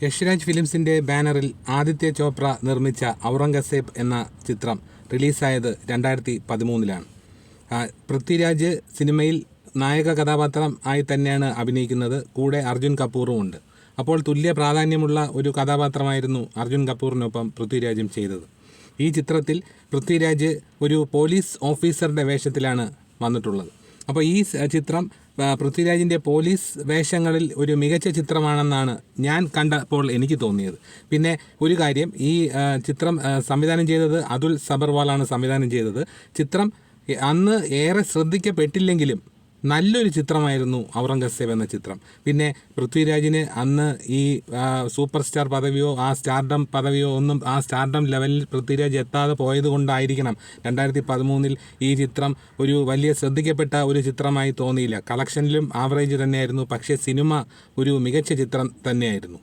യഷ്രാജ് ഫിലിംസിൻ്റെ ബാനറിൽ ആദിത്യ ചോപ്ര നിർമ്മിച്ച ഔറംഗസേബ് എന്ന ചിത്രം റിലീസായത് 2013-ലാണ്. പൃഥ്വിരാജ് സിനിമയിൽ നായക കഥാപാത്രം ആയി തന്നെയാണ് അഭിനയിക്കുന്നത്. കൂടെ അർജുൻ കപൂറും ഉണ്ട്. അപ്പോൾ തുല്യ പ്രാധാന്യമുള്ള ഒരു കഥാപാത്രമായിരുന്നു അർജുൻ കപൂറിനൊപ്പം പൃഥ്വിരാജും ചെയ്തത്. ഈ ചിത്രത്തിൽ പൃഥ്വിരാജ് ഒരു പോലീസ് ഓഫീസറുടെ വേഷത്തിലാണ് വന്നിട്ടുള്ളത്. അപ്പോൾ ഈ ചിത്രം പൃഥ്വിരാജിൻ്റെ പോലീസ് വേഷങ്ങളിൽ ഒരു മികച്ച ചിത്രമാണെന്നാണ് ഞാൻ കണ്ടപ്പോൾ എനിക്ക് തോന്നിയത്. പിന്നെ ഒരു കാര്യം, ഈ ചിത്രം സംവിധാനം ചെയ്തത് അതുൽ സബർവാളാണ് സംവിധാനം ചെയ്തത്. ചിത്രം അന്ന് ഏറെ ശ്രദ്ധിക്കപ്പെട്ടില്ലെങ്കിലും നല്ലൊരു ചിത്രമായിരുന്നു ഔറംഗസേബ് എന്ന ചിത്രം. പിന്നെ പൃഥ്വിരാജിന് അന്ന് ഈ സൂപ്പർ സ്റ്റാർ പദവിയോ ആ സ്റ്റാർഡം പദവിയോ ഒന്നും ആ സ്റ്റാർഡം ലെവലിൽ പൃഥ്വിരാജ് എത്താതെ പോയത് കൊണ്ടായിരിക്കണം 2013 ഈ ചിത്രം ഒരു വലിയ ശ്രദ്ധിക്കപ്പെട്ട ഒരു ചിത്രമായി തോന്നിയില്ല. കളക്ഷനിലും ആവറേജ് തന്നെയായിരുന്നു, പക്ഷേ സിനിമ ഒരു മികച്ച ചിത്രം തന്നെയായിരുന്നു.